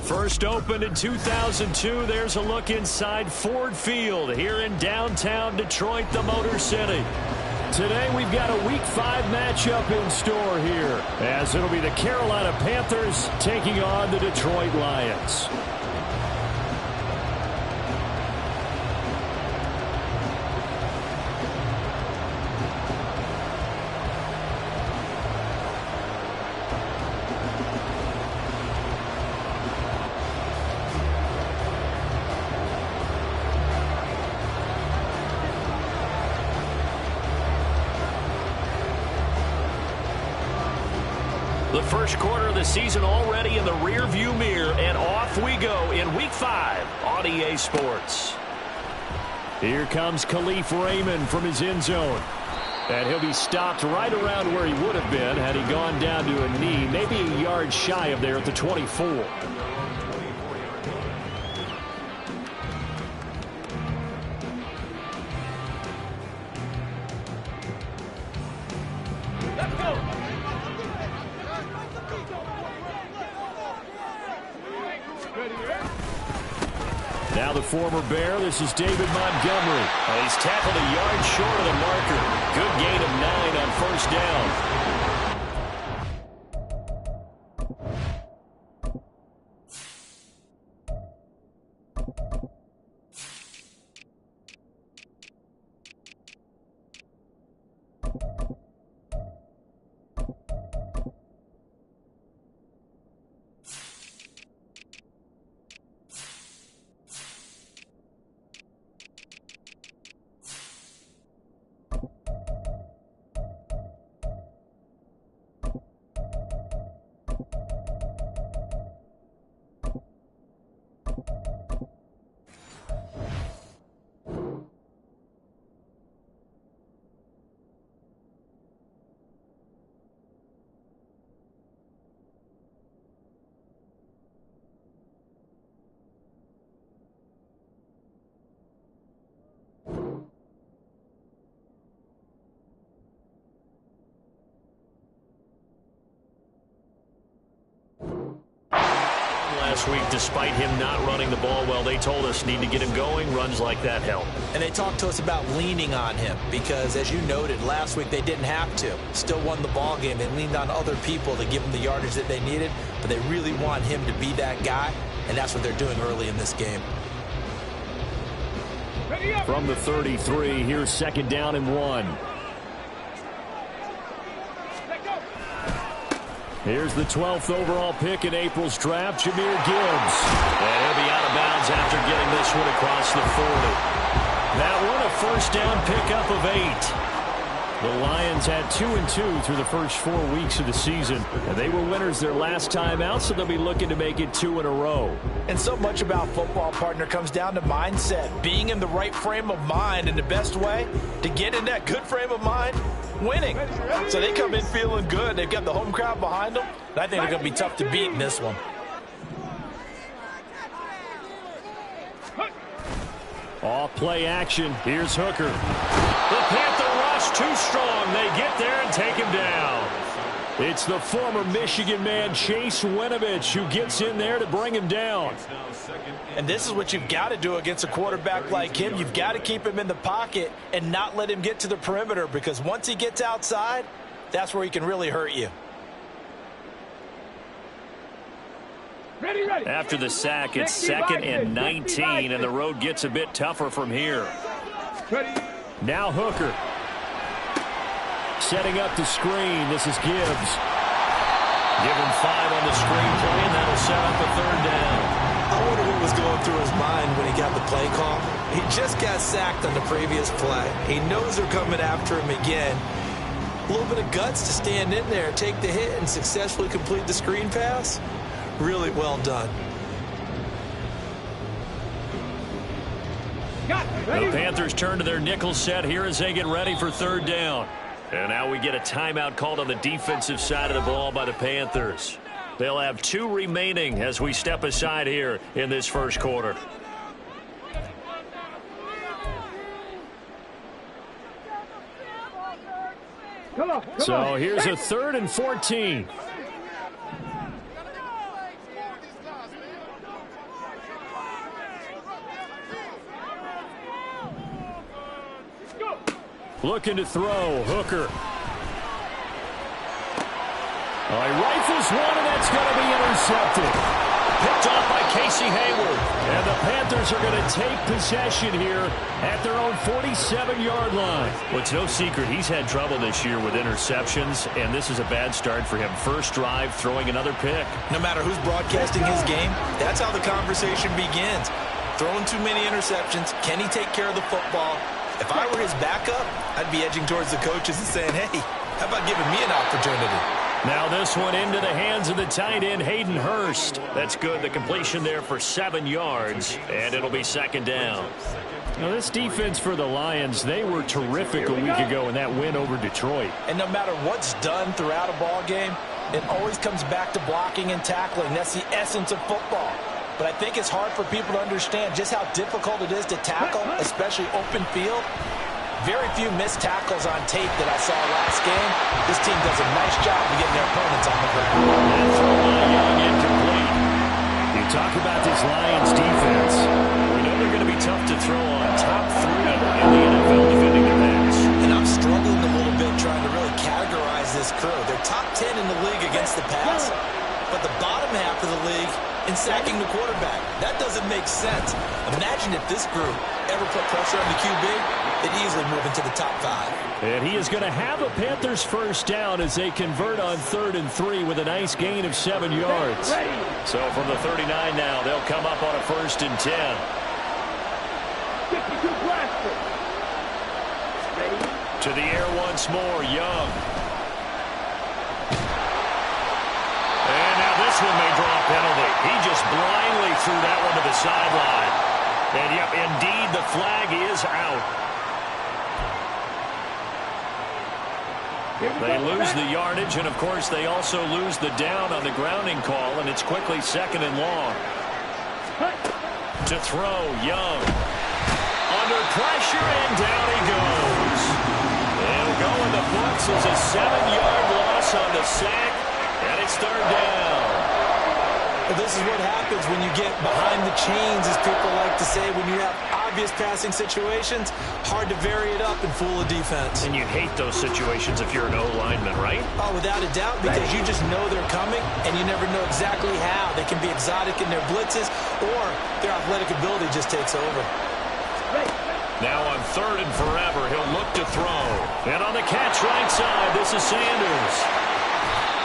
First opened in 2002, there's a look inside Ford Field here in downtown Detroit, the Motor City. Today we've got a Week 5 matchup in store here, as it'll be the Carolina Panthers taking on the Detroit Lions. The first quarter of the season already in the rear-view mirror, and off we go in Week 5 on EA Sports. Here comes Khalif Raymond from his end zone. And he'll be stopped right around where he would have been had he gone down to a knee, maybe a yard shy of there at the 24. Now the former Bear, this is David Montgomery. He's tackled a yard short of the marker. Good gain of 9 on first down. Last week, despite him not running the ball well, they told us need to get him going. Runs like that help. And they talked to us about leaning on him because, as you noted, last week they didn't have to. Still won the ball game. They leaned on other people to give them the yardage that they needed, but they really want him to be that guy, and that's what they're doing early in this game. From the 33, here's second down and 1. Here's the 12th overall pick in April's draft, Jahmyr Gibbs. And he'll be out of bounds after getting this one across the 40. That one a first down pickup of 8. The Lions had 2-2 through the first 4 weeks of the season. And they were winners their last time out, so they'll be looking to make it 2 in a row. And so much about football, partner, comes down to mindset. Being in the right frame of mind, and the best way to get in that good frame of mind, winning. So they come in feeling good. They've got the home crowd behind them. And I think they're going to be tough to beat in this one. Off play action. Here's Hooker. The Panther rush too strong. They get there and take him down. It's the former Michigan man, Chase Winovich, who gets in there to bring him down. And this is what you've got to do against a quarterback like him. You've got to keep him in the pocket and not let him get to the perimeter, because once he gets outside, that's where he can really hurt you. After the sack, it's second and 19, and the road gets a bit tougher from here. Now Hooker. Setting up the screen. This is Gibbs. Give him 5 on the screen play, and that'll set up a third down. I wonder what was going through his mind when he got the play call. He just got sacked on the previous play. He knows they're coming after him again. A little bit of guts to stand in there, take the hit, and successfully complete the screen pass. Really well done. The Panthers turn to their nickel set here as they get ready for third down. And now we get a timeout called on the defensive side of the ball by the Panthers. They'll have 2 remaining as we step aside here in this first quarter. So here's a 3rd and 14. Looking to throw. Hooker. He rifles one, and that's going to be intercepted. Picked off by Casey Hayward. And the Panthers are going to take possession here at their own 47-yard line. Well, it's no secret he's had trouble this year with interceptions, and this is a bad start for him. First drive, throwing another pick. No matter who's broadcasting his game, that's how the conversation begins. Throwing too many interceptions. Can he take care of the football? If I were his backup, I'd be edging towards the coaches and saying, hey, how about giving me an opportunity? Now this one into the hands of the tight end, Hayden Hurst. That's good. The completion there for 7 yards, and it'll be second down. Now this defense for the Lions, they were terrific a week ago in that win over Detroit. And no matter what's done throughout a ball game, it always comes back to blocking and tackling. That's the essence of football. But I think it's hard for people to understand just how difficult it is to tackle, especially open field. Very few missed tackles on tape that I saw last game. This team does a nice job of getting their opponents on the ground. And throw by Young, incomplete. You talk about this Lions defense. We know they're going to be tough to throw on. Top 3 in the NFL defending the pass. And I'm struggling a little bit trying to really categorize this crew. They're top 10 in the league against the pass, but the bottom half of the league in sacking the quarterback. That doesn't make sense. Imagine if this group ever put pressure on the QB, they'd easily move into the top 5. And he is going to have a Panthers first down as they convert on 3rd and 3 with a nice gain of 7 yards. So from the 39 now, they'll come up on a 1st and 10. 52 blaster. To the air once more, Young. And now this one may draw a penalty. He just blindly threw that one to the sideline. And yep, indeed, the flag is out. They lose the yardage, and of course they also lose the down on the grounding call, and it's quickly 2nd and long. To throw, Young. Under pressure, and down he goes. It'll go in the books as a 7-yard loss on the sack, and it's 3rd down. Well, this is what happens when you get behind the chains, as people like to say. When you have obvious passing situations, hard to vary it up and fool a defense. And you hate those situations if you're an O-lineman, right? Oh, without a doubt, because you just know they're coming, and you never know exactly how. They can be exotic in their blitzes, or their athletic ability just takes over. Now on 3rd and forever, he'll look to throw. And on the catch right side, this is Sanders.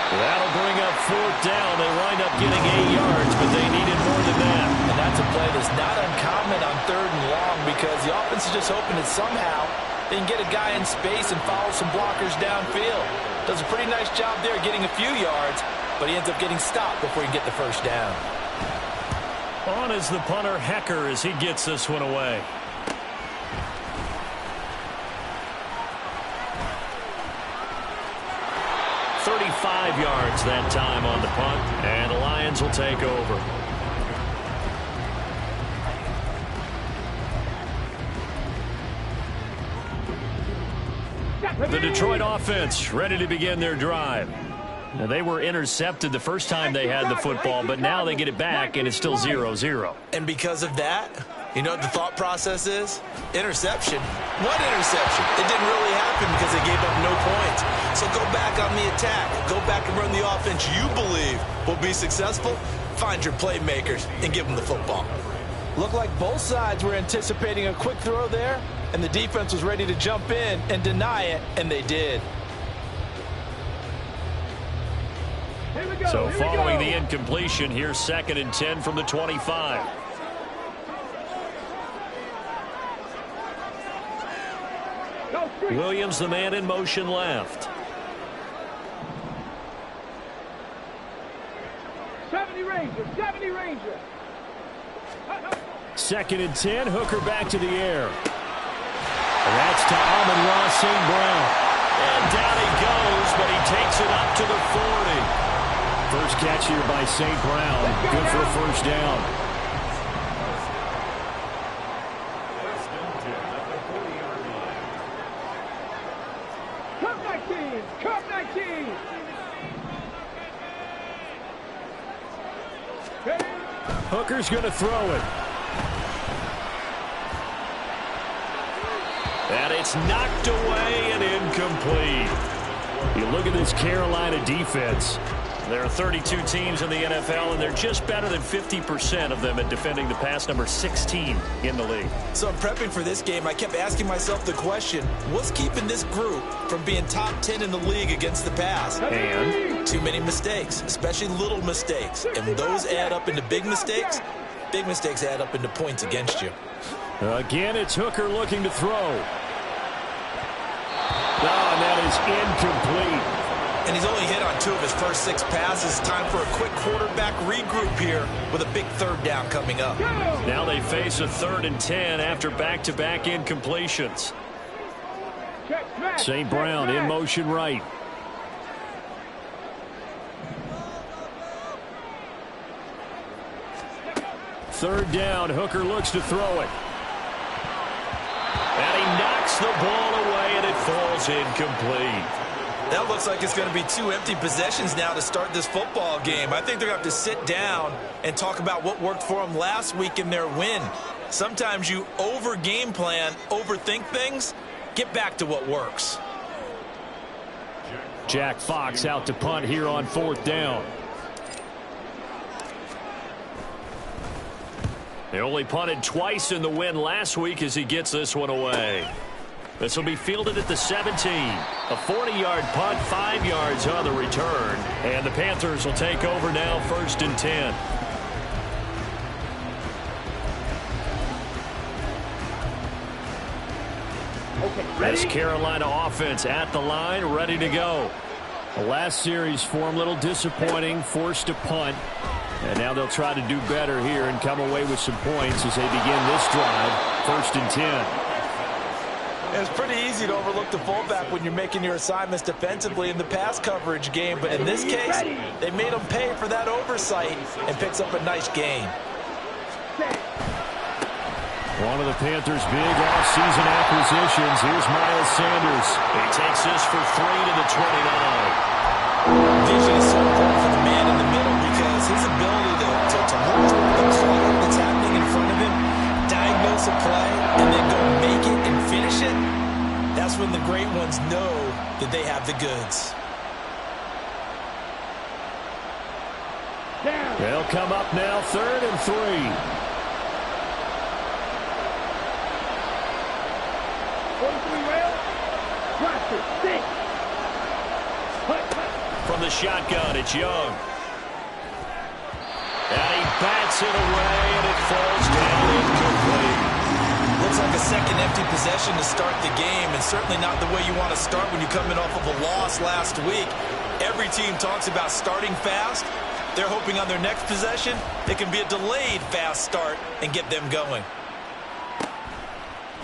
That'll bring up 4th down. They wind up getting 8 yards, but they needed more than that. And that's a play that's not uncommon on 3rd and long, because the offense is just hoping that somehow they can get a guy in space and follow some blockers downfield. Does a pretty nice job there getting a few yards, but he ends up getting stopped before he can get the first down. On is the punter, Hecker, as he gets this one away. 35 yards that time on the punt, and the Lions will take over. The Detroit offense ready to begin their drive. Now, they were intercepted the first time they had the football, but now they get it back, and it's still 0-0. And because of that, you know what the thought process is? Interception. What interception? It didn't really happen because they gave up no points. So go back on the attack. Go back and run the offense you believe will be successful. Find your playmakers and give them the football. Looked like both sides were anticipating a quick throw there, and the defense was ready to jump in and deny it, and they did. So following the incompletion, here's 2nd and 10 from the 25. Williams, the man in motion left. 70 Ranger, 70 Ranger. 2nd and 10, Hooker back to the air. And that's to Amon-Ra St. Brown. And down he goes, but he takes it up to the 40. First catch here by St. Brown. Good for a first down. Cup 19. Hooker's going to throw it. And it's knocked away and incomplete. You look at this Carolina defense. There are 32 teams in the NFL, and they're just better than 50% of them at defending the pass, number 16 in the league. So in prepping for this game, I kept asking myself the question, what's keeping this group from being top 10 in the league against the pass? And too many mistakes, especially little mistakes. And when those add up into big mistakes add up into points against you. Again, it's Hooker looking to throw. And that is incomplete. And he's only hit on 2 of his first 6 passes. Time for a quick quarterback regroup here with a big third down coming up. Now they face a 3rd and 10 after back-to-back incompletions. St. Brown in motion right. Third down, Hooker looks to throw it. And he knocks the ball away, and it falls incomplete. That looks like it's going to be 2 empty possessions now to start this football game. I think they're going to have to sit down and talk about what worked for them last week in their win. Sometimes you over-game plan, overthink things. Get back to what works. Jack Fox out to punt here on 4th down. They only punted twice in the win last week as he gets this one away. This will be fielded at the 17. A 40-yard punt, 5 yards on the return. And the Panthers will take over now, 1st and 10. This Carolina offense at the line, ready to go. The last series for them, a little disappointing, forced to punt. And now they'll try to do better here and come away with some points as they begin this drive, 1st and 10. It's pretty easy to overlook the fullback when you're making your assignments defensively in the pass coverage game. But in this case, they made him pay for that oversight and picks up a nice gain. One of the Panthers' big off-season acquisitions. Here's Miles Sanders. He takes this for 3 to the 29. Vision is so important for the man in the middle because his ability to look through the clutter that's happening in front of him, diagnose a play, and then go make it and finish it, that's when the great ones know that they have the goods. They'll come up now, 3rd and 3. From the shotgun, it's Young. And he bats it away, and it falls down incomplete. Looks like a second empty possession to start the game, and certainly not the way you want to start when you're coming off of a loss last week. Every team talks about starting fast. They're hoping on their next possession, it can be a delayed fast start and get them going.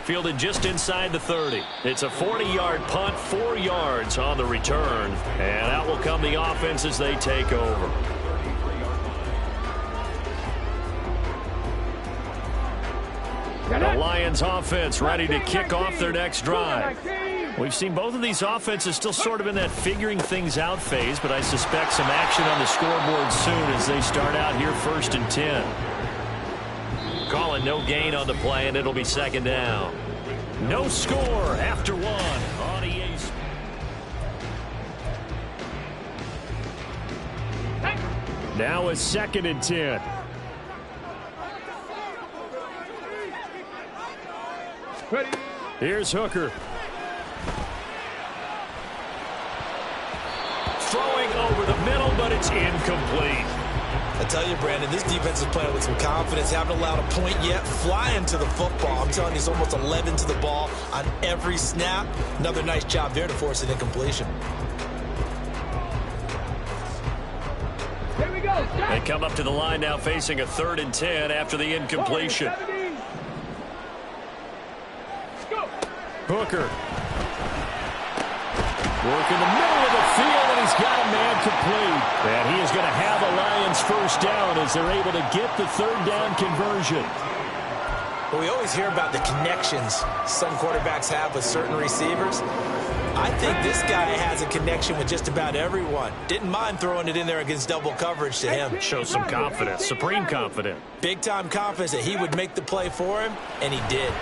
Fielded just inside the 30. It's a 40-yard punt, 4 yards on the return. And out will come the offense as they take over. The Lions offense ready to kick off their next drive. We've seen both of these offenses still sort of in that figuring things out phase, but I suspect some action on the scoreboard soon as they start out here 1st and 10. Calling no gain on the play, and it'll be 2nd down. No score after 1 on EA. Now a 2nd and 10. Here's Hooker. Throwing over the middle, but it's incomplete. I tell you, Brandon, this defense is playing with some confidence. Haven't allowed a point yet. Flying to the football. I'm telling you, it's almost 11 to the ball on every snap. Another nice job there to force an incompletion. Here we go. They come up to the line now facing a 3rd and 10 after the incompletion. Hooker. Work in the middle of the field, and he's got a man complete. And he is going to have a Lions 1st down as they're able to get the 3rd down conversion. Well, we always hear about the connections some quarterbacks have with certain receivers. I think this guy has a connection with just about everyone. Didn't mind throwing it in there against double coverage to him. Shows some confidence, supreme confidence. Big-time confidence that he would make the play for him, and he did.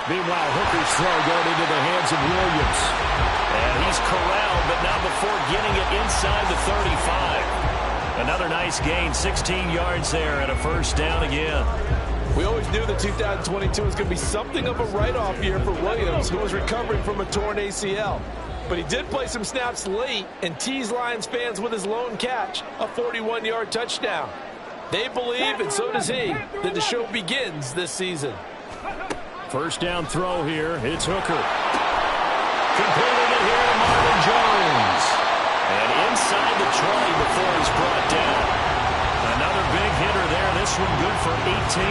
Meanwhile, Hooker's throw going into the hands of Williams. And he's corralled, but not before getting it inside the 35. Another nice gain, 16 yards there and a first down again. We always knew that 2022 was going to be something of a write-off year for Williams, who was recovering from a torn ACL. But he did play some snaps late and teased Lions fans with his lone catch, a 41-yard touchdown. They believe, and so does he, that the show begins this season. First down throw here. It's Hooker. Completing it here to Marvin Jones. And inside the 20 before he's brought down. Another big hitter there. This one good for 18.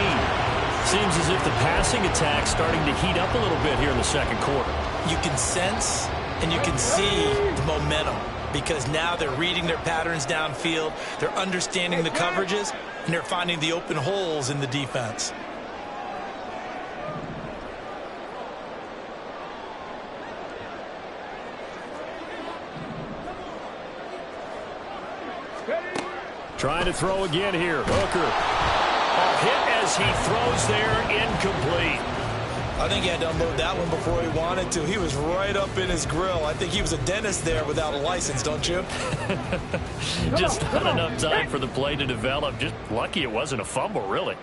Seems as if the passing attack's starting to heat up a little bit here in the second quarter. You can sense and you can see the momentum, because now they're reading their patterns downfield, they're understanding the coverages, and they're finding the open holes in the defense. Trying to throw again here. Hooker. Hit as he throws there, incomplete. I think he had to unload that one before he wanted to. He was right up in his grill. I think he was a dentist there without a license, don't you? Just not enough time for the play to develop. Just lucky it wasn't a fumble, really.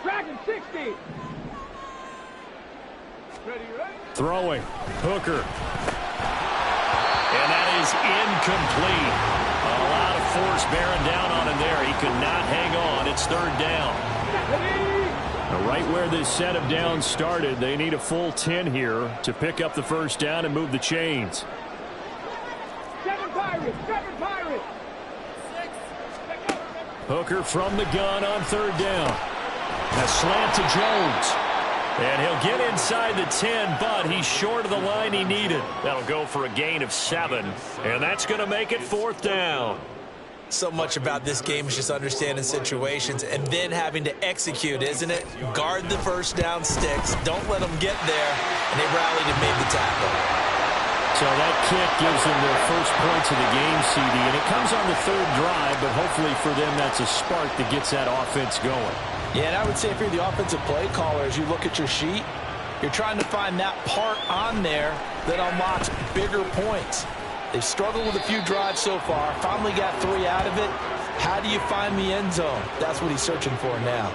Dragon 60. Ready, right? Throwing. Hooker. And that is incomplete. A lot of force bearing down on him there. He could not hang on. It's third down. Right where this set of downs started, they need a full 10 here to pick up the first down and move the chains. 7 Pirates. 7 Pirates. Hooker from the gun on third down. A slant to Jones. And he'll get inside the 10, but he's short of the line he needed. That'll go for a gain of 7, and that's going to make it fourth down. So much about this game is just understanding situations and then having to execute, isn't it? Guard the first down sticks. Don't let them get there. And they rallied and made the tackle. So that kick gives them their first points of the game, CD, and it comes on the third drive, but hopefully for them that's a spark that gets that offense going. Yeah, and I would say if you're the offensive play caller, as you look at your sheet, you're trying to find that part on there that unlocks bigger points. They've struggled with a few drives so far, finally got 3 out of it. How do you find the end zone? That's what he's searching for now.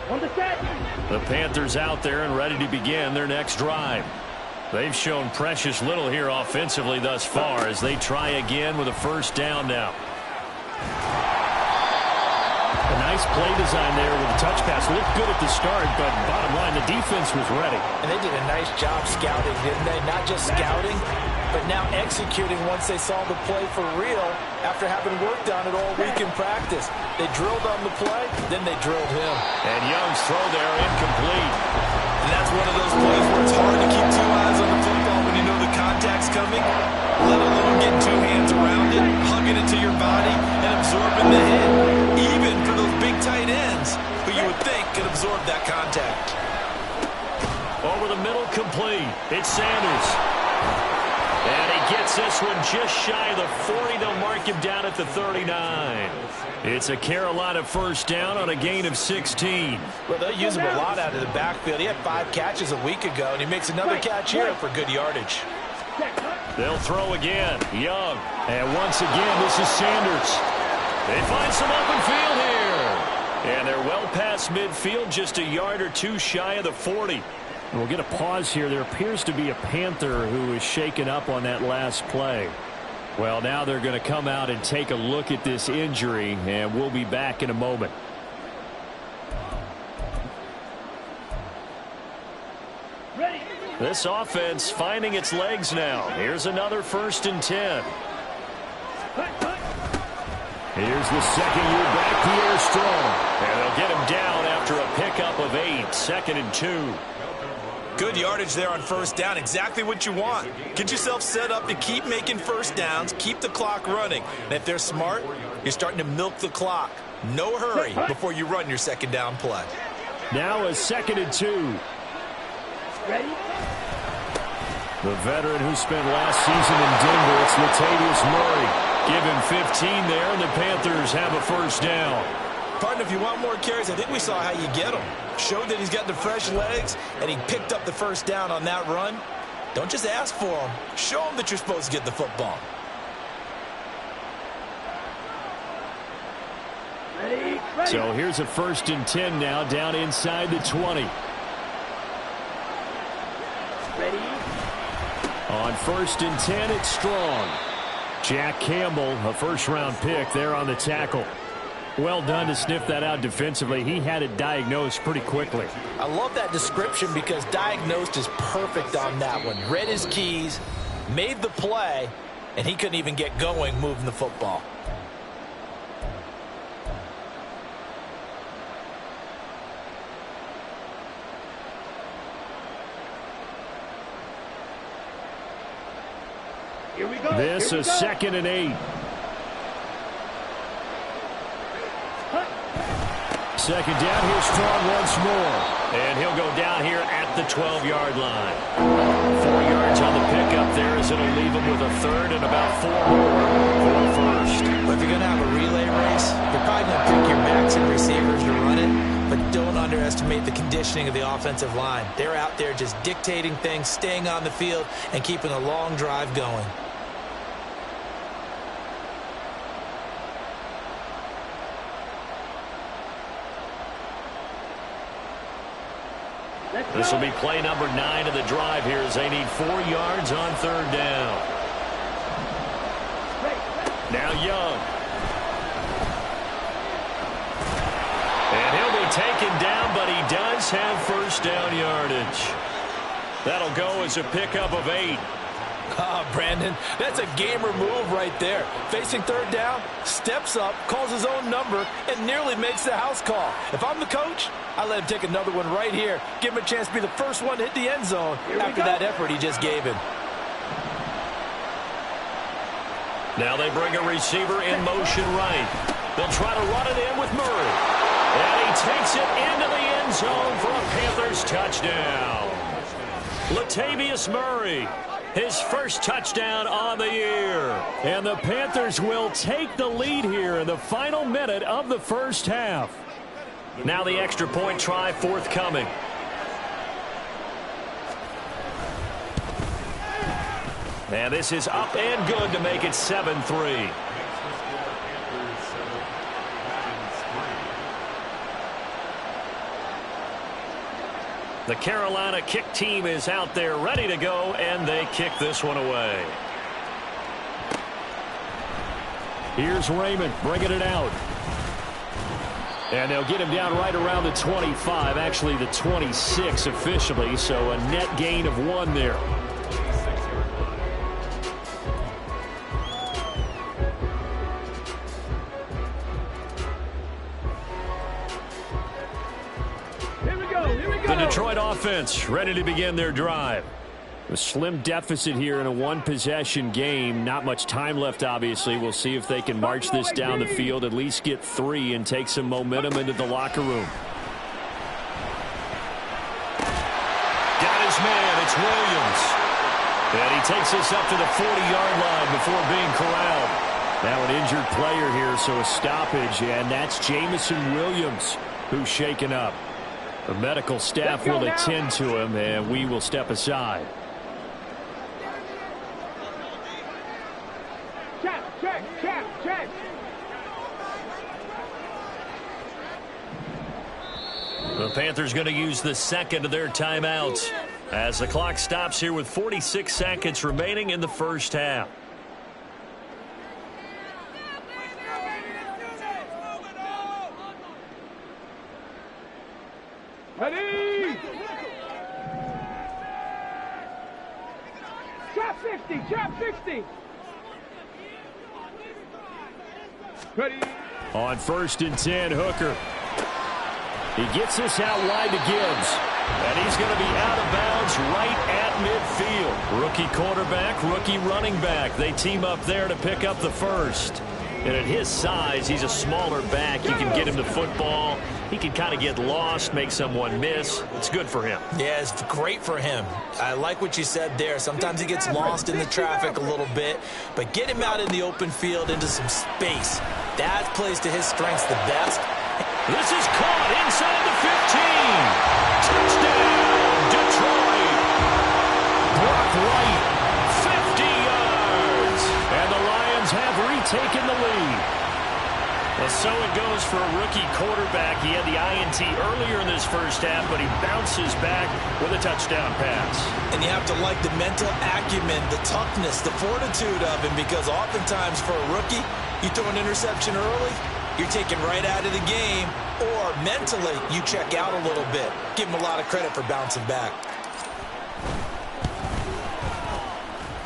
On the set. The Panthers out there and ready to begin their next drive. They've shown precious little here offensively thus far as they try again with a first down now. A nice play design there with the touch pass. Looked good at the start, but bottom line, the defense was ready. And they did a nice job scouting, didn't they? Not just scouting, but now executing once they saw the play for real after having worked on it all week in practice. They drilled on the play, then they drilled him. And Young's throw there incomplete. And that's one of those plays where it's hard to keep 2 eyes on the football when you know the contact's coming, let alone getting 2 hands around it, hugging it to your body, and absorbing the hit. Even for those big tight ends who you would think could absorb that contact. Over the middle, complete. It's Sanders. And he gets this one just shy of the 40. They'll mark him down at the 39. It's a Carolina first down on a gain of 16. Well, they'll use him a lot out of the backfield. He had 5 catches a week ago, and he makes another catch here for good yardage. They'll throw again. Young. And once again, this is Sanders. They find some open field here. And they're well past midfield, just a yard or 2 shy of the 40. We'll get a pause here. There appears to be a Panther who is shaken up on that last play. Well, now they're going to come out and take a look at this injury, and we'll be back in a moment. Ready. This offense finding its legs now. Here's another 1st and 10. Here's the second-year back, Pierre Strong. And they'll get him down after a pickup of 8, 2nd and 2. Good yardage there on first down. Exactly what you want. Get yourself set up to keep making first downs, keep the clock running. And if they're smart, you're starting to milk the clock. No hurry before you run your second down play. Now a 2nd and 2. Ready? The veteran who spent last season in Denver, it's Latavius Murray. Give him 15 there, and the Panthers have a first down. Partner, if you want more carries, I think we saw how you get him. Showed that he's got the fresh legs, and he picked up the first down on that run. Don't just ask for him. Show him that you're supposed to get the football. Ready? So here's a 1st and 10 now, down inside the 20. Ready? On 1st and 10, it's Strong. Jack Campbell, a first-round pick there on the tackle. Well done to sniff that out defensively. He had it diagnosed pretty quickly. I love that description because diagnosed is perfect on that one. Read his keys, made the play, and he couldn't even get going moving the football. Here we go. This Here we is go. 2nd and 8. Second down, here's Strong once more. And he'll go down here at the 12-yard line. 4 yards on the pickup there as it'll leave him with a 3rd and about 4 more for a first. But if you're going to have a relay race, you're probably going to pick your backs and receivers to run it. But don't underestimate the conditioning of the offensive line. They're out there just dictating things, staying on the field, and keeping a long drive going. This will be play number 9 of the drive here as they need 4 yards on 3rd down. Now Young. And he'll be taken down, but he does have first down yardage. That'll go as a pickup of 8. Ah, Brandon, that's a gamer move right there. Facing 3rd down, steps up, calls his own number, and nearly makes the house call. If I'm the coach, I let him take another one right here. Give him a chance to be the first one to hit the end zone after that effort he just gave him. Now they bring a receiver in motion right. They'll try to run it in with Murray. And he takes it into the end zone for a Panthers touchdown. Latavius Murray, his first touchdown on the year. And the Panthers will take the lead here in the final minute of the first half. Now the extra point try forthcoming. And this is up and good to make it 7-3. The Carolina kick team is out there ready to go, and they kick this one away. Here's Raymond bringing it out. And they'll get him down right around the 25, actually the 26 officially, so a net gain of 1 there. The Detroit offense ready to begin their drive. A slim deficit here in a one-possession game. Not much time left, obviously. We'll see if they can march this down the field, at least get 3 and take some momentum into the locker room. Got his man. It's Williams. And he takes this up to the 40-yard line before being corralled. Now an injured player here, so a stoppage, and that's Jamison Williams who's shaken up. The medical staff will attend to him, and we will step aside. Check. The Panthers going to use the second of their timeouts as the clock stops here with 46 seconds remaining in the first half. Ready? Trap 60. Ready? On 1st and 10, Hooker. He gets this out wide to Gibbs. And he's going to be out of bounds right at midfield. Rookie quarterback, rookie running back. They team up there to pick up the first. And at his size, he's a smaller back. You can get him the football he can kind of get lost, make someone miss. It's good for him. Yeah, it's great for him. I like what you said there. Sometimes he gets lost in the traffic a little bit, but get him out in the open field into some space. That plays to his strengths the best. This is caught inside the 15. Touchdown, Detroit. Brock Wright, 50 yards. And the Lions have retaken the lead. Well, so it goes for a rookie quarterback. He had the INT earlier in this first half, but he bounces back with a touchdown pass. And you have to like the mental acumen, the toughness, the fortitude of him, because oftentimes for a rookie, you throw an interception early, you're taken right out of the game, or mentally you check out a little bit. Give him a lot of credit for bouncing back.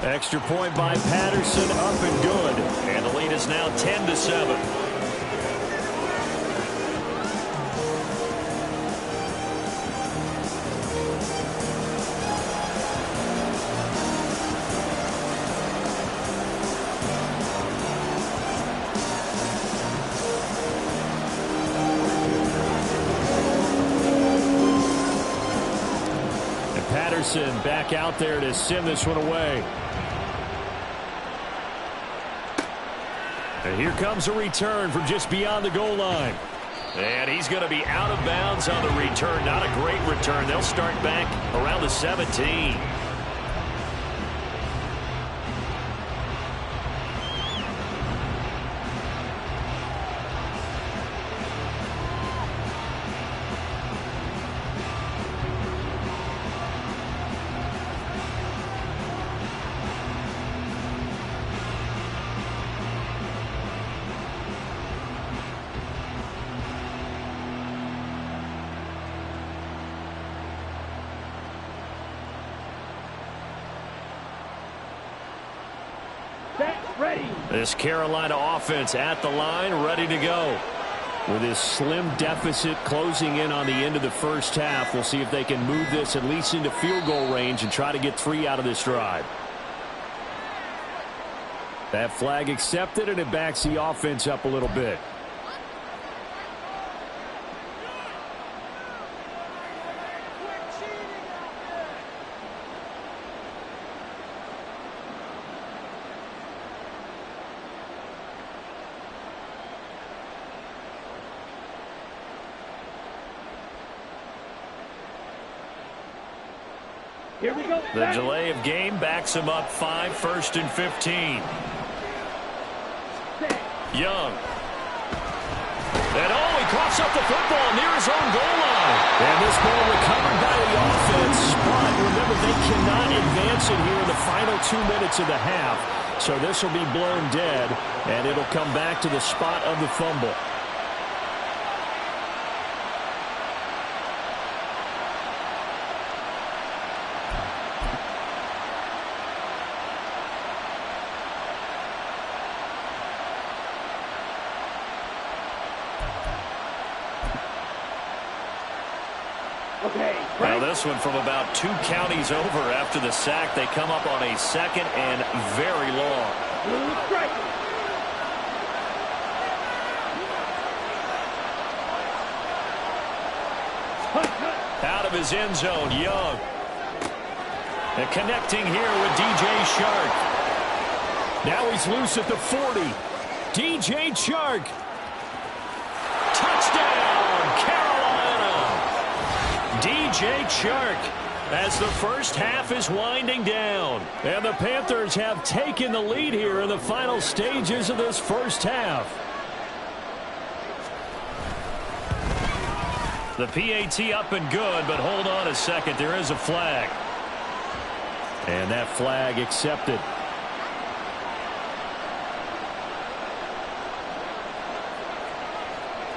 Extra point by Patterson, up and good. And the lead is now 10-7. Back out there to send this one away. And here comes a return from just beyond the goal line. And he's going to be out of bounds on the return. Not a great return. They'll start back around the 17. This Carolina offense at the line, ready to go. With this slim deficit closing in on the end of the first half, we'll see if they can move this at least into field goal range and try to get 3 out of this drive. That flag accepted, and it backs the offense up a little bit. Here we go. The delay of game backs him up 5, 1st and 15. Young. And he coughs up the football near his own goal line. And this ball recovered by the offense. But remember, they cannot advance it here in the final 2 minutes of the half. So this will be blown dead, and it'll come back to the spot of the fumble. Well, this one from about 2 counties over after the sack. They come up on a 2nd and very long. Out of his end zone, Young. And connecting here with DJ Chark. Now he's loose at the 40. DJ Chark. Touchdown, Carolina. DJ Chark as the first half is winding down. And the Panthers have taken the lead here in the final stages of this first half. The PAT up and good, but hold on a second. There is a flag. And that flag accepted.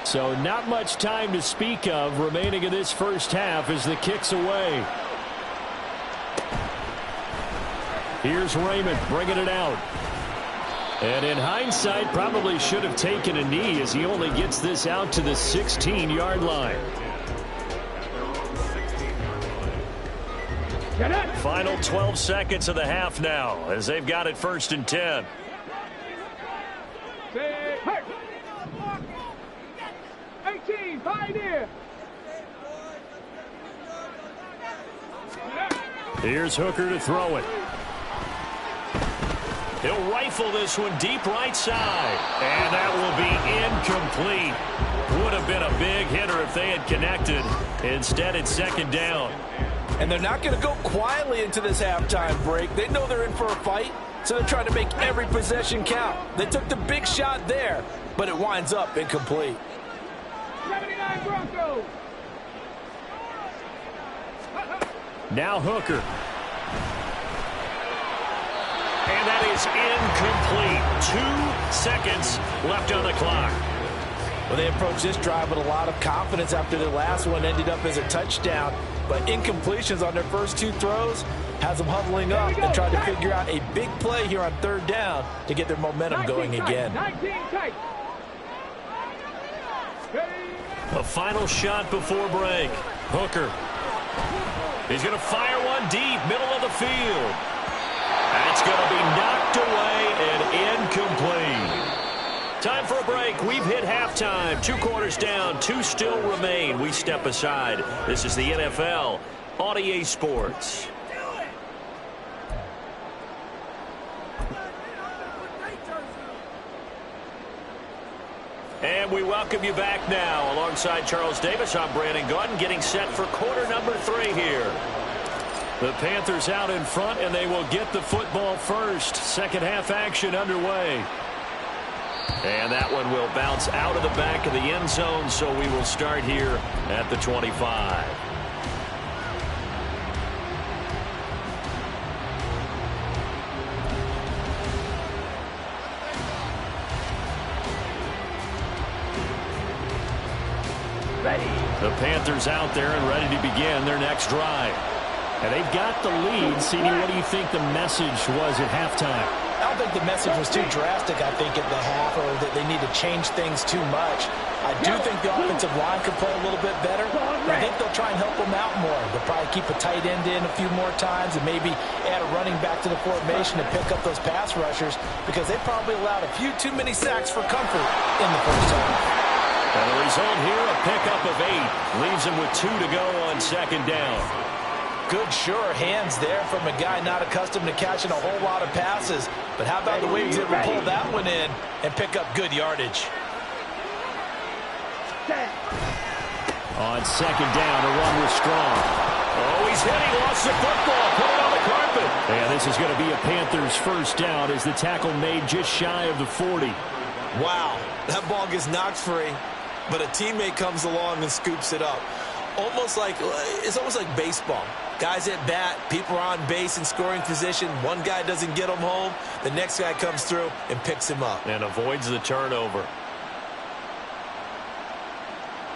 So not much time to speak of remaining in this first half as the kick's away. Here's Raymond bringing it out. And in hindsight, probably should have taken a knee as he only gets this out to the 16-yard line. Final 12 seconds of the half now as they've got it 1st and 10. team, pioneer. Here's Hooker to throw it. He'll rifle this one deep right side. And that will be incomplete. Would have been a big hitter if they had connected. Instead, it's second down. And they're not going to go quietly into this halftime break. They know they're in for a fight, so they're trying to make every possession count. They took the big shot there, but it winds up incomplete. 79 Broncos. Now Hooker. And that is incomplete. 2 seconds left on the clock. Well, they approached this drive with a lot of confidence after their last one ended up as a touchdown. But incompletions on their first 2 throws has them huddling up and trying to figure out a big play here on third down to get their momentum going again. 19 tight. A final shot before break. Hooker. He's going to fire one deep, middle of the field. That's going to be knocked away and incomplete. Time for a break. We've hit halftime. 2 quarters down. 2 still remain. We step aside. This is the NFL on EA Sports. And we welcome you back now. Alongside Charles Davis, I'm Brandon Gaudin, getting set for quarter number 3 here. The Panthers out in front, and they will get the football first. Second half action underway. And that one will bounce out of the back of the end zone, so we will start here at the 25. The Panthers out there and ready to begin their next drive. And they've got the lead. CD, what do you think the message was at halftime? I don't think the message was too drastic, I think, at the half, or that they need to change things too much. I do think the offensive line could play a little bit better. I think they'll try and help them out more. They'll probably keep a tight end in a few more times and maybe add a running back to the formation to pick up those pass rushers, because they probably allowed a few too many sacks for comfort in the first half. And the result here, a pickup of 8. Leaves them with 2 to go on second down. Good, sure hands there from a guy not accustomed to catching a whole lot of passes. But how about the way he was able to pull that one in and pick up good yardage? On second down, a run was strong. Oh, he's hit. He lost the football. Put it on the carpet. And this is going to be a Panthers first down as the tackle made just shy of the 40. Wow, that ball gets knocked free, but a teammate comes along and scoops it up. It's almost like baseball. Guys at bat, people are on base in scoring position. One guy doesn't get him home. The next guy comes through and picks him up. And avoids the turnover.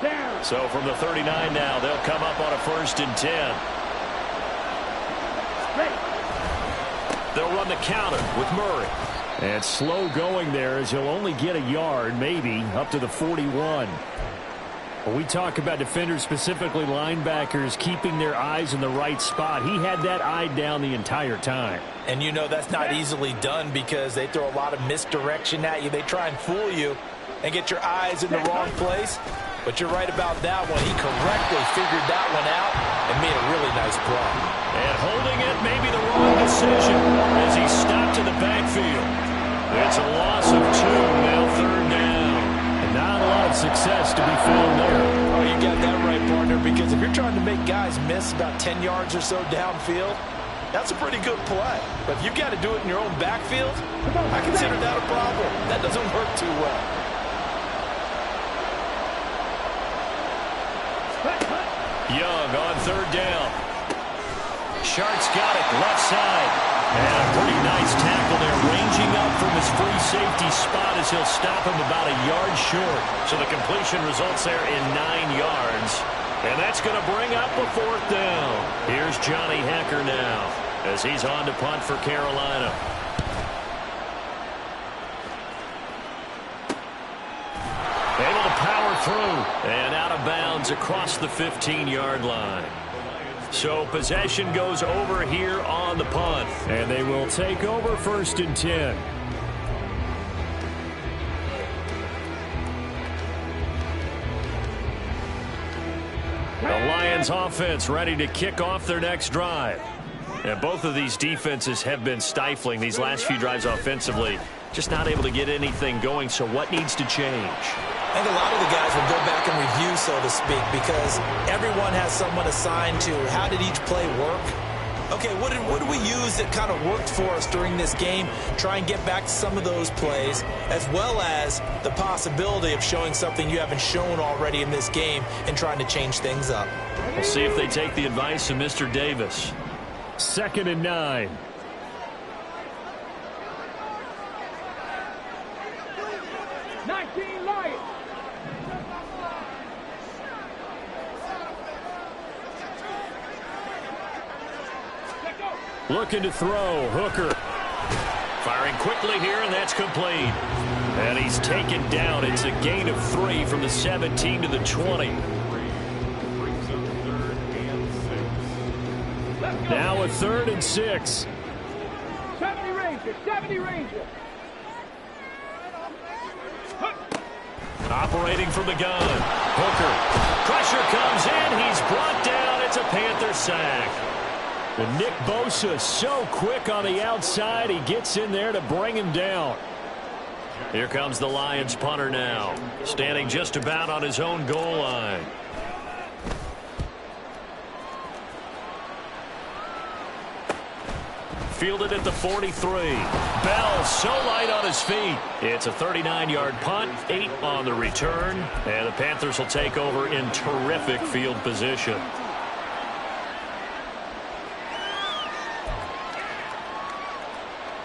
Down. So from the 39 now, they'll come up on a 1st and 10. They'll run the counter with Murray. And slow going there as he'll only get a yard, maybe, up to the 41. When we talk about defenders, specifically linebackers, keeping their eyes in the right spot, he had that eye down the entire time. And you know that's not easily done because they throw a lot of misdirection at you. They try and fool you and get your eyes in the wrong place. But you're right about that one. He correctly figured that one out and made a really nice play. And holding it may be the wrong decision as he stopped in the backfield. It's a loss of 2, now 3rd down. And not a lot of success to be found there. Oh, you got that right, partner, because if you're trying to make guys miss about 10 yards or so downfield, that's a pretty good play. But if you've got to do it in your own backfield, I consider that a problem. That doesn't work too well. Young on 3rd down. Shark's got it left side. And a pretty nice tackle there, ranging up from his free safety spot as he'll stop him about a yard short. So the completion results there in 9 yards. And that's going to bring up a 4th down. Here's Johnny Hekker now as he's on to punt for Carolina. Able to power through and out of bounds across the 15-yard line. So possession goes over here on the punt. And they will take over 1st and 10. Lions offense ready to kick off their next drive. And both of these defenses have been stifling these last few drives offensively. Just not able to get anything going, so what needs to change? I think a lot of the guys will go back and review, so to speak, because everyone has someone assigned to how did each play work. Okay, what did we use that kind of worked for us during this game? Try and get back to some of those plays, as well as the possibility of showing something you haven't shown already in this game and trying to change things up. We'll see if they take the advice of Mr. Davis. 2nd and 9. Lions. Looking to throw. Hooker. Firing quickly here, and that's complete. And he's taken down. It's a gain of 3 from the 17 to the 20. Now a 3rd and 6. 70 Ranger, 70 Ranger. Operating from the gun. Hooker. Pressure comes in. He's brought down. It's a Panther sack. And Nick Bosa so quick on the outside. He gets in there to bring him down. Here comes the Lions punter now. Standing just about on his own goal line. Fielded at the 43. Bell so light on his feet. It's a 39-yard punt, 8 on the return. And the Panthers will take over in terrific field position.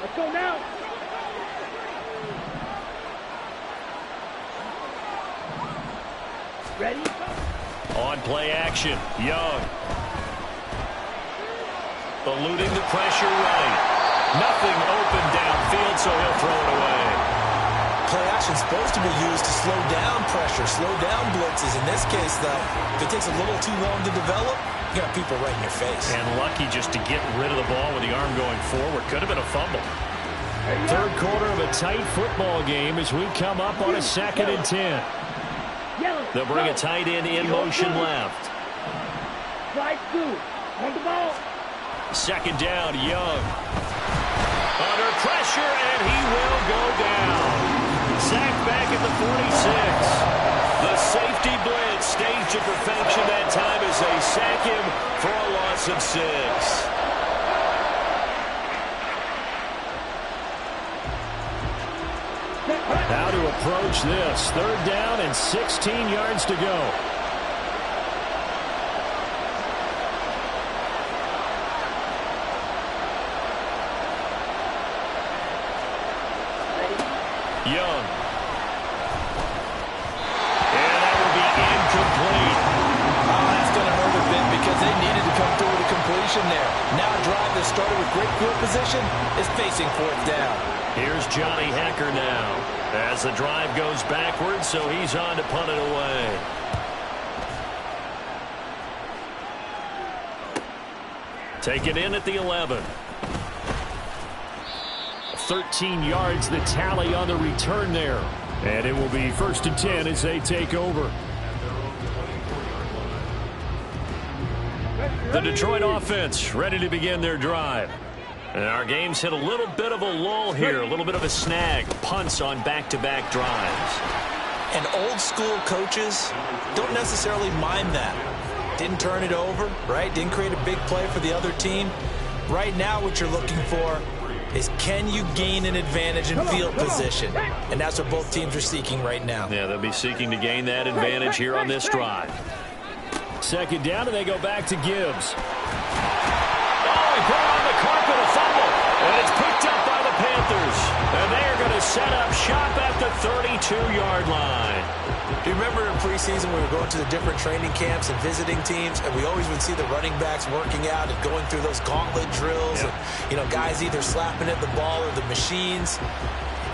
Let's go now. Ready? On play action. Young. Eluding the pressure right. Nothing open downfield, so he'll throw it away. Play action is supposed to be used to slow down pressure, slow down blitzes. In this case, though, if it takes a little too long to develop, you got people right in your face. And lucky just to get rid of the ball with the arm going forward. Could have been a fumble. 3rd quarter of a tight football game as we come up on a 2nd and 10. They'll bring a tight end in motion left. Strike 2. On the ball. 2nd down, Young. Under pressure, and he will go down. Sacked back at the 46. The safety blitz staged to perfection that time as they sack him for a loss of 6. How to approach this. 3rd down and 16 yards to go. Young. And that will be incomplete. Oh, that's going to hurt a bit because they needed to come through with a completion there. Now a drive that started with great field position is facing 4th down. Here's Johnny Hacker now as the drive goes backwards, so he's on to punt it away. Take it in at the 11. 13 yards the tally on the return there. And it will be 1st and 10 as they take over. The Detroit offense ready to begin their drive. And our game's hit a little bit of a lull here, a little bit of a snag. Punts on back-to-back drives. And old school coaches don't necessarily mind that. Didn't turn it over, right? Didn't create a big play for the other team. Right now what you're looking for is can you gain an advantage in field position? And that's what both teams are seeking right now. Yeah, they'll be seeking to gain that advantage here on this drive. 2nd down, and they go back to Gibbs. Oh, he put on the carpet, a fumble. And it's picked up by the Panthers. And they are going to set up shop at the 32-yard line. Do you remember in preseason we were going to the different training camps and visiting teams, and we always would see the running backs working out and going through those gauntlet drills, yep. And, you know, guys either slapping at the ball or the machines.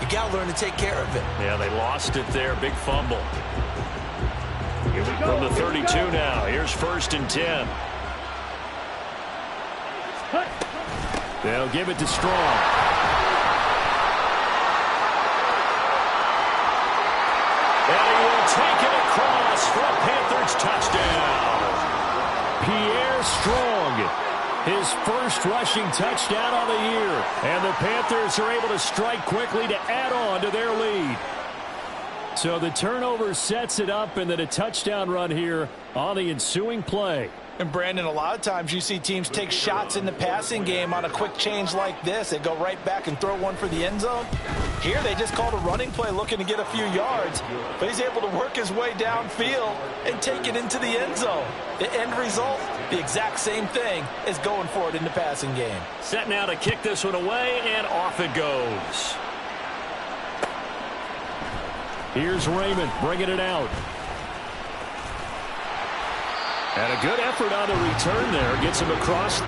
You got to learn to take care of it. Yeah, they lost it there. Big fumble. From the 32 now. Here's 1st and 10. They'll give it to Strong. And he will take it across for a Panthers touchdown. Strong. His first rushing touchdown on the year. And the Panthers are able to strike quickly to add on to their lead. So the turnover sets it up, and then a touchdown run here on the ensuing play. And Brandon, a lot of times you see teams take shots in the passing game on a quick change like this. They go right back and throw one for the end zone. Here they just called a running play looking to get a few yards, but he's able to work his way downfield and take it into the end zone. The end result, the exact same thing as going for it in the passing game. Set now to kick this one away, and off it goes. Here's Raymond bringing it out. And a good effort on the return there. Gets him across.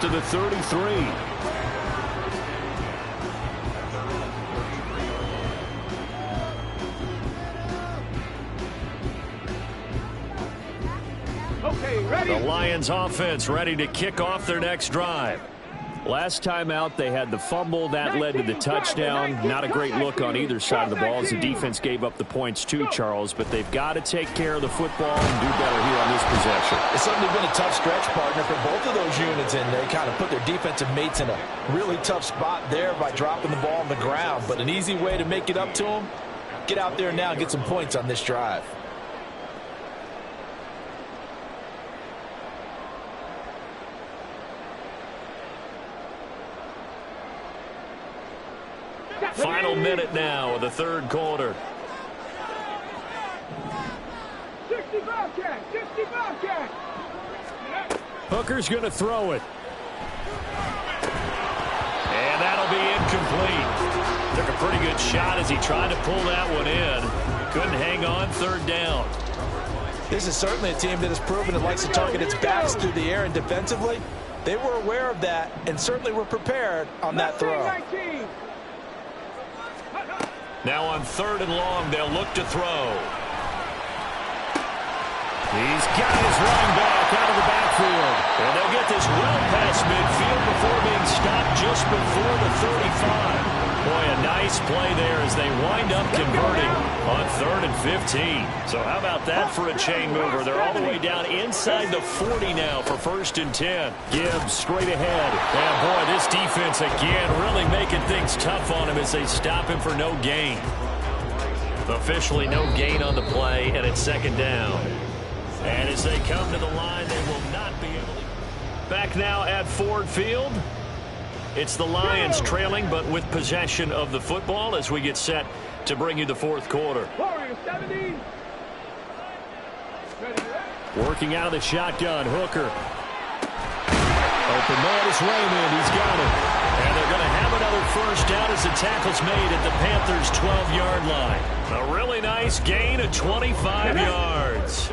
To the 33. Okay, ready? The Lions offense ready to kick off their next drive. Last time out, they had the fumble. That led to the touchdown. Not a great look on either side of the ball as the defense gave up the points too, Charles. But they've got to take care of the football and do better here on this possession. It's certainly been a tough stretch, partner, for both of those units, and they kind of put their defensive mates in a really tough spot there by dropping the ball on the ground. But an easy way to make it up to them, get out there now and get some points on this drive. Final minute now of the third quarter. 60 Bobcat! 60 Bobcat! Hooker's going to throw it. And that'll be incomplete. Took a pretty good shot as he tried to pull that one in. Couldn't hang on. Third down. This is certainly a team that has proven it likes to target its backs through the air, and defensively, they were aware of that and certainly were prepared on that throw. Now on third and long, they'll look to throw. He's got his running back out of the backfield. And they'll get this well past midfield before being stopped just before the 35. Boy, a nice play there as they wind up converting on 3rd and 15. So how about that for a chain mover? They're all the way down inside the 40 now for 1st and 10. Gibbs straight ahead. And boy, this defense again really making things tough on him as they stop him for no gain. Officially no gain on the play, and it's 2nd down. And as they come to the line, they will not be able to. Back now at Ford Field. It's the Lions trailing, but with possession of the football as we get set to bring you the 4th quarter. Working out of the shotgun, Hooker. Open man is Raymond. He's got it. And they're going to have another 1st down as the tackle's made at the Panthers' 12-yard line. A really nice gain of 25 yards.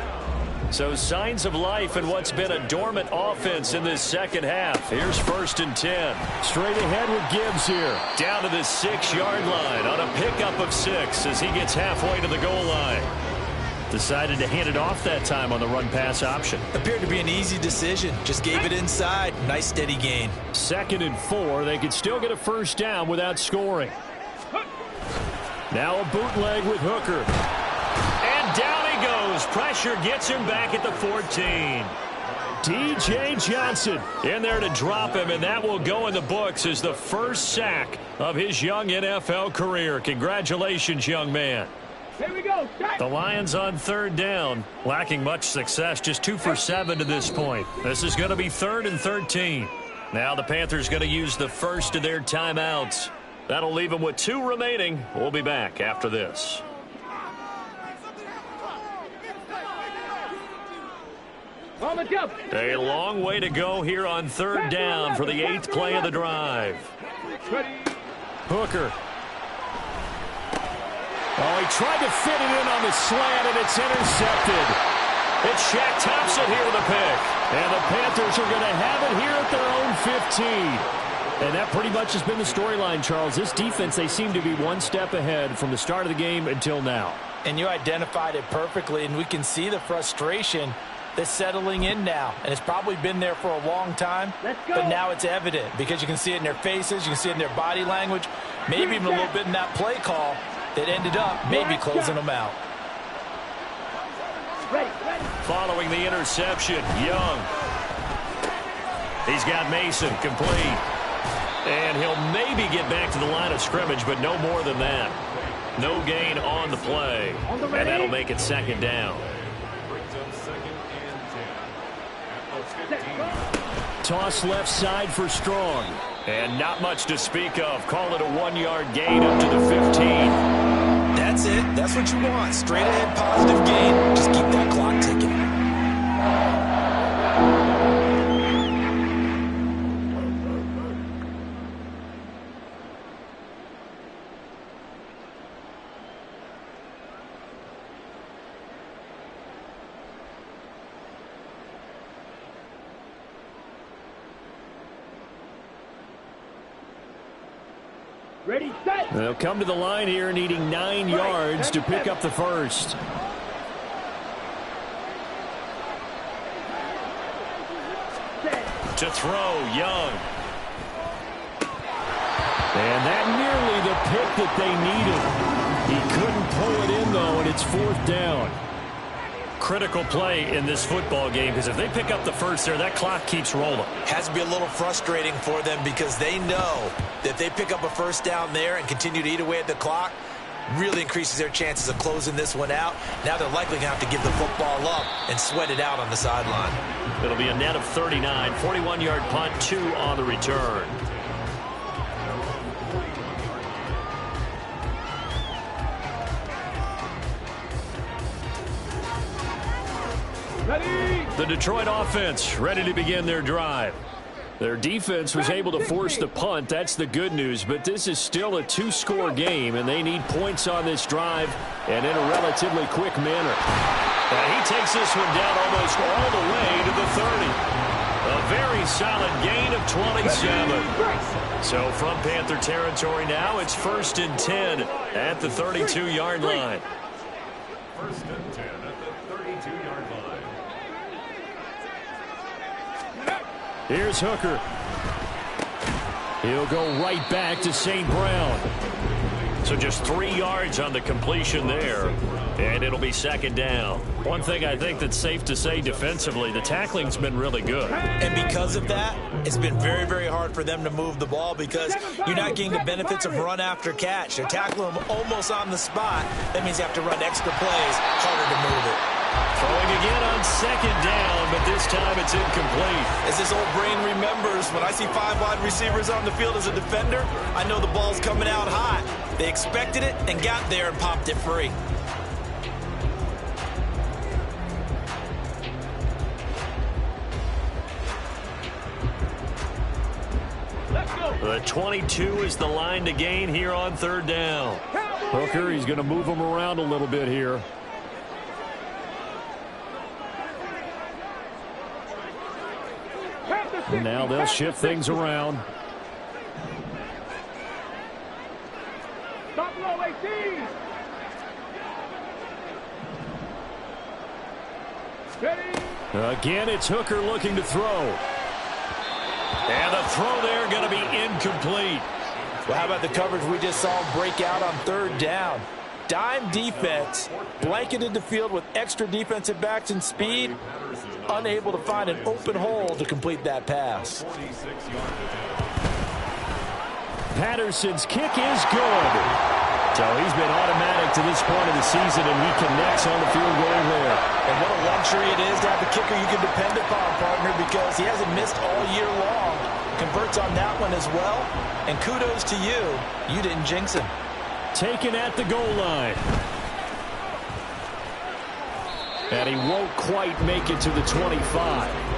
So signs of life in what's been a dormant offense in this 2nd half. Here's 1st and 10. Straight ahead with Gibbs here. Down to the 6-yard line on a pickup of 6 as he gets halfway to the goal line. Decided to hand it off that time on the run-pass option. Appeared to be an easy decision. Just gave it inside. Nice steady gain. 2nd and 4. They could still get a first down without scoring. Now a bootleg with Hooker. And down he goes. Pressure gets him back at the 14. D.J. Johnson in there to drop him, and that will go in the books as the first sack of his young NFL career. Congratulations, young man. Here we go. The Lions on 3rd down, lacking much success, just 2 for 7 to this point. This is going to be 3rd and 13. Now the Panthers going to use the first of their timeouts. That'll leave them with 2 remaining. We'll be back after this. A long way to go here on 3rd down for the 8th play of the drive. Hooker. Oh, he tried to fit it in on the slant, and it's intercepted. It's Shaq Thompson here with a pick. And the Panthers are going to have it here at their own 15. And that pretty much has been the storyline, Charles. This defense, they seem to be one step ahead from the start of the game until now. And you identified it perfectly, and we can see the frustration that's settling in now. And it's probably been there for a long time, but now it's evident because you can see it in their faces, you can see it in their body language, maybe even a little bit in that play call that ended up maybe closing them out. Following the interception, Young. He's got Mason complete. And he'll maybe get back to the line of scrimmage, but no more than that. No gain on the play. And that'll make it 2nd down. Toss left side for Strong. And not much to speak of. Call it a 1-yard gain up to the 15. That's it. That's what you want. Straight ahead positive gain. Just keep that clock ticking. Ready, set. They'll come to the line here needing 9 yards to pick up the first. To throw, Young. And that nearly the pick that they needed. He couldn't pull it in, though, and it's 4th down. Critical play in this football game because if they pick up the first there, that clock keeps rolling. Has to be a little frustrating for them because they know that if they pick up a first down there and continue to eat away at the clock, really increases their chances of closing this one out. Now they're likely going to have to give the football up and sweat it out on the sideline. It'll be a net of 39, 41-yard punt, 2 on the return. The Detroit offense ready to begin their drive. Their defense was able to force the punt. That's the good news. But this is still a 2-score game, and they need points on this drive and in a relatively quick manner. And he takes this one down almost all the way to the 30. A very solid gain of 27. So from Panther territory now, it's 1st and 10 at the 32-yard line. 1st and 10 at the 32-yard line. Here's Hooker. He'll go right back to St. Brown. So just 3 yards on the completion there. And it'll be 2nd down. One thing I think that's safe to say defensively, the tackling's been really good. And because of that, it's been very, very hard for them to move the ball because you're not getting the benefits of run after catch. They're tackling them almost on the spot. That means you have to run extra plays, harder to move it. Throwing again on 2nd down, but this time it's incomplete. As this old brain remembers, when I see 5 wide receivers on the field as a defender, I know the ball's coming out hot. They expected it and got there and popped it free. The 22 is the line to gain here on 3rd down. Hooker, he's going to move him around a little bit here. And now they'll shift things around. Buffalo 18. Again, it's Hooker looking to throw. And the throw there going to be incomplete. Well, how about the coverage we just saw him break out on third down? Dime defense, blanketed the field with extra defensive backs and speed, unable to find an open hole to complete that pass. Patterson's kick is good. So he's been automatic to this point of the season, and he connects on the field goal there. And what a luxury it is to have a kicker you can depend upon, partner, because he hasn't missed all year long. Converts on that one as well. And kudos to you. You didn't jinx him. Taken at the goal line. And he won't quite make it to the 25.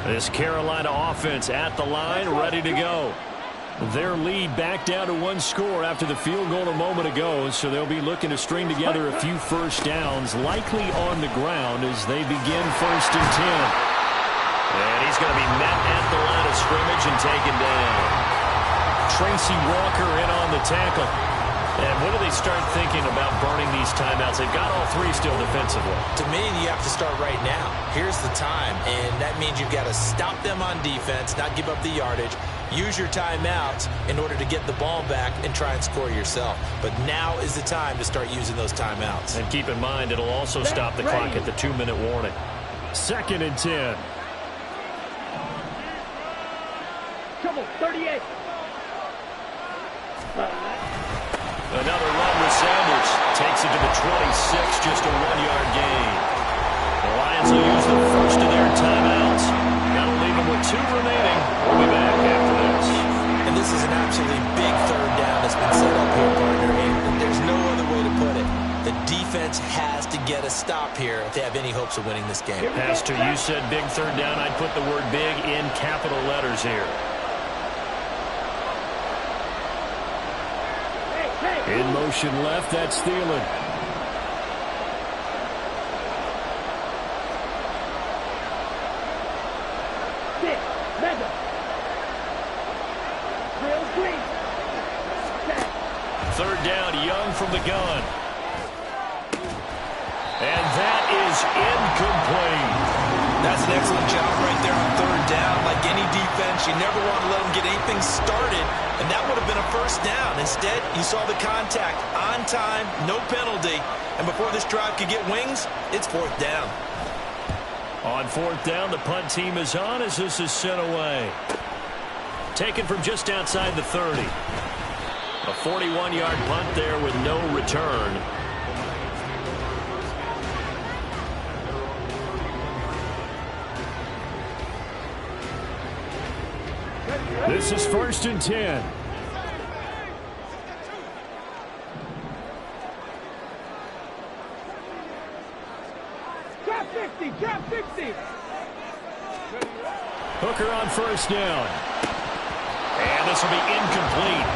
This Carolina offense at the line, ready to go. Their lead back down to one score after the field goal a moment ago, so they'll be looking to string together a few first downs, likely on the ground as they begin 1st and 10. And he's going to be met at the line of scrimmage and taken down. Tracy Walker in on the tackle. And when do they start thinking about burning these timeouts? They've got all three still defensively. To me, you have to start right now. Here's the time, and that means you've got to stop them on defense, not give up the yardage. Use your timeouts in order to get the ball back and try and score yourself. But now is the time to start using those timeouts. And keep in mind, it'll also stop the clock at the 2-minute warning. 2nd and 10. Trouble, 38. Another run with Sanders. Takes it to the 26, just a 1-yard gain. The Lions will use the first of their timeouts. That'll leave them with 2 remaining. We'll be back after this. And this is an absolutely big third down that's been set up here, partner. And there's no other way to put it. The defense has to get a stop here if they have any hopes of winning this game. Pastor, you said big third down. I'd put the word big in capital letters here. In motion left, that's Thielen. Third down, Young from the gun. And that is incomplete. That's an excellent job right there on third down. Like any defense, you never want to let them get anything started, and that would have been a first down. Instead, you saw the contact on time, no penalty, and before this drive could get wings, it's 4th down. On 4th down, the punt team is on as this is sent away. Taken from just outside the 30. A 41-yard punt there with no return. This is 1st and 10. Drop 50, drop 50. Hooker on 1st down. And this will be incomplete.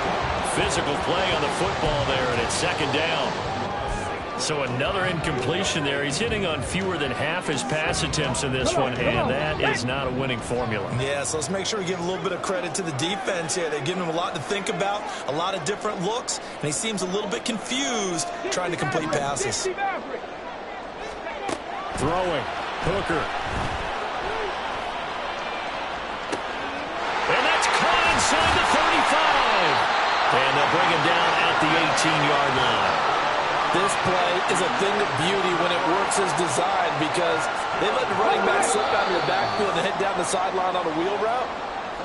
Physical play on the football there, and it's 2nd down. So another incompletion there. He's hitting on fewer than half his pass attempts in this one, and that is not a winning formula. Yeah, so let's make sure we give a little bit of credit to the defense here. They're giving him a lot to think about, a lot of different looks, and he seems a little bit confused trying to complete passes. Throwing. Hooker. And that's caught inside the 35. And they'll bring him down at the 18-yard line. This play is a thing of beauty when it works as designed because they let the running back slip out of the backfield and head down the sideline on a wheel route.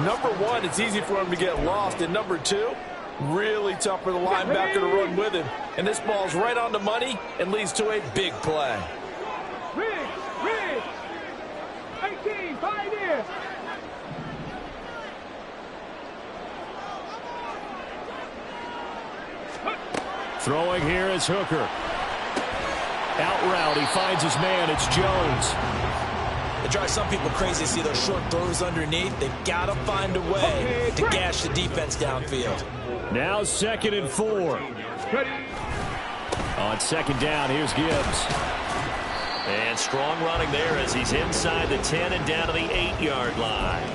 Number one, it's easy for him to get lost. And number two, really tough for the linebacker to run with him. And this ball's right on the money and leads to a big play. Ridge, 18, 5 here. Throwing here is Hooker. Out route, he finds his man. It's Jones. It drives some people crazy to see those short throws underneath. They've got to find a way to gash the defense downfield. Now 2nd and 4. On 2nd down, here's Gibbs. And strong running there as he's inside the 10 and down to the 8-yard line.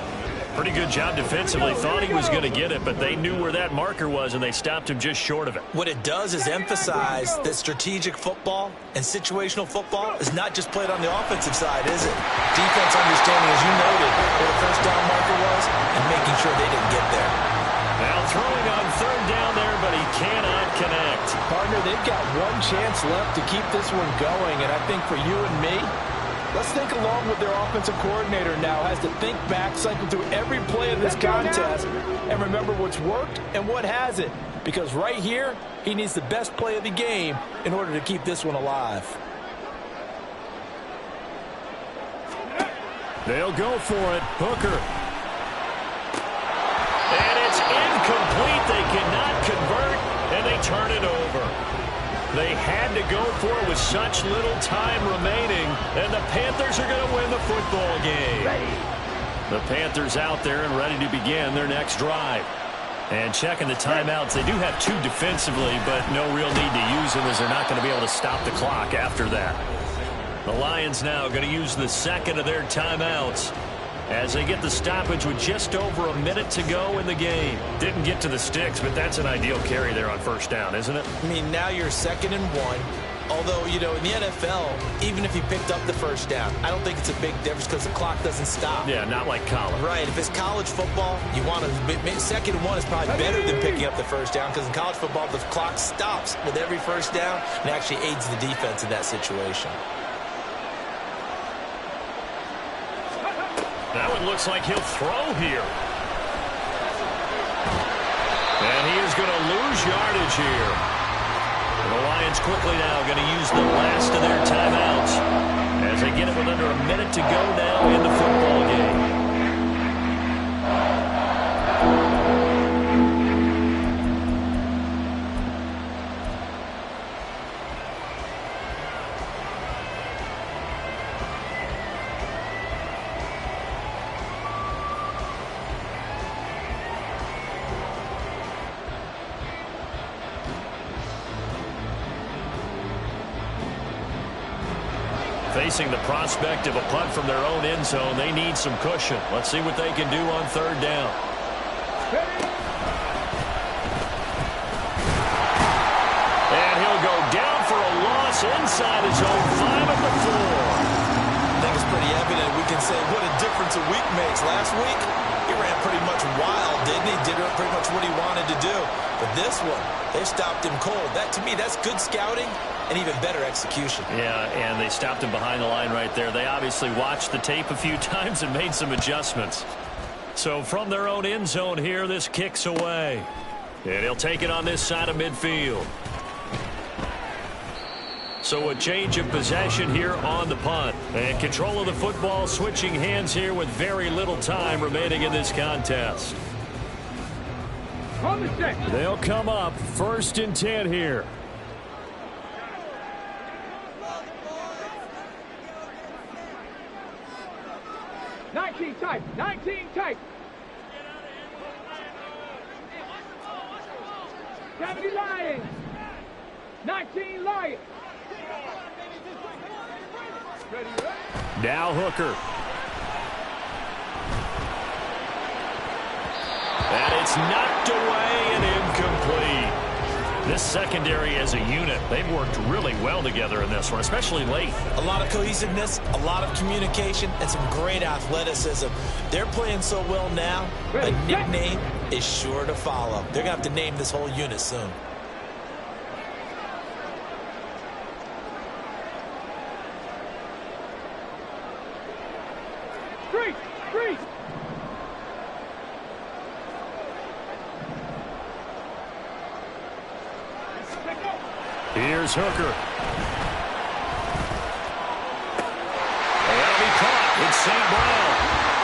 Pretty good job defensively. Thought he was going to get it, but they knew where that marker was, and they stopped him just short of it. What it does is emphasize that strategic football and situational football is not just played on the offensive side, is it? Defense understanding, as you noted, where the first down marker was and making sure they didn't get there. Now throwing on 3rd down there, but he cannot connect. Partner, they've got one chance left to keep this one going, and I think for you and me, let's think along with their offensive coordinator now. Has to think back, cycle through every play of this contest, and remember what's worked and what hasn't. Because right here, he needs the best play of the game in order to keep this one alive. They'll go for it. Hooker. And it's incomplete. They cannot convert, and they turn it over. They had to go for it with such little time remaining, and the Panthers are going to win the football game. The Panthers out there and ready to begin their next drive. And checking the timeouts, they do have 2 defensively, but no real need to use them as they're not going to be able to stop the clock after that. The Lions now going to use the 2nd of their timeouts as they get the stoppage with just over a minute to go in the game. Didn't get to the sticks, but that's an ideal carry there on 1st down, isn't it? I mean, now you're 2nd and 1. Although, you know, in the NFL, even if he picked up the 1st down, I don't think it's a big difference because the clock doesn't stop. Yeah, not like college. Right. If it's college football, you want to 2nd and 1 is probably better than picking up the 1st down because in college football, the clock stops with every 1st down and actually aids the defense in that situation. That one looks like he'll throw here. And he is going to lose yardage here. And the Lions quickly now going to use the last of their timeouts as they get it with under a minute to go now in the football game. Facing the prospect of a punt from their own end zone, they need some cushion. Let's see what they can do on 3rd down. And he'll go down for a loss inside his own 5 at the 4. I think it's pretty evident. We can say what a difference a week makes. Last week, he ran pretty much wild, didn't he? Did pretty much what he wanted to do. But this one, they stopped him cold. That, to me, that's good scouting and even better execution. Yeah, and they stopped him behind the line right there. They obviously watched the tape a few times and made some adjustments. So from their own end zone here, this kicks away. And he'll take it on this side of midfield. So a change of possession here on the punt. And control of the football switching hands here with very little time remaining in this contest. On the 6. They'll come up 1st and 10 here. Type. 19 type. 70 Lions. 19 Lions. Ready, right? Now Hooker. And it's knocked away and incomplete. This secondary as a unit, they've worked really well together in this one, especially late. A lot of cohesiveness, a lot of communication, and some great athleticism. They're playing so well now, a nickname is sure to follow. They're going to have to name this whole unit soon. Three. Here's Hooker. And that'll be caught. It's St. Brown.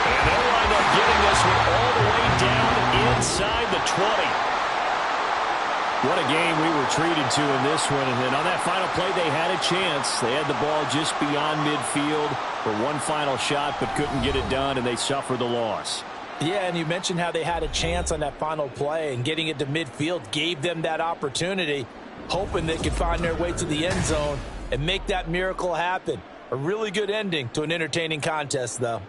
And they'll wind up getting this one all the way down inside the 20. What a game we were treated to in this one. And on that final play, they had a chance. They had the ball just beyond midfield for one final shot, but couldn't get it done, and they suffered the loss. Yeah, and you mentioned how they had a chance on that final play, and getting it to midfield gave them that opportunity, hoping they could find their way to the end zone and make that miracle happen. A really good ending to an entertaining contest, though.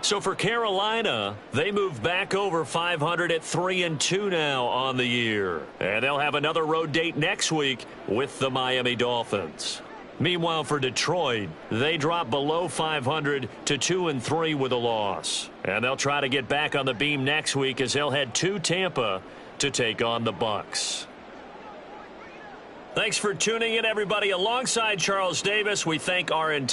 So for Carolina, they move back over 500 at 3-2 now on the year. And they'll have another road date next week with the Miami Dolphins. Meanwhile, for Detroit, they drop below 500 to 2-3 with a loss. And they'll try to get back on the beam next week as they'll head to Tampa to take on the Bucs. Thanks for tuning in, everybody. Alongside Charles Davis, we thank our entire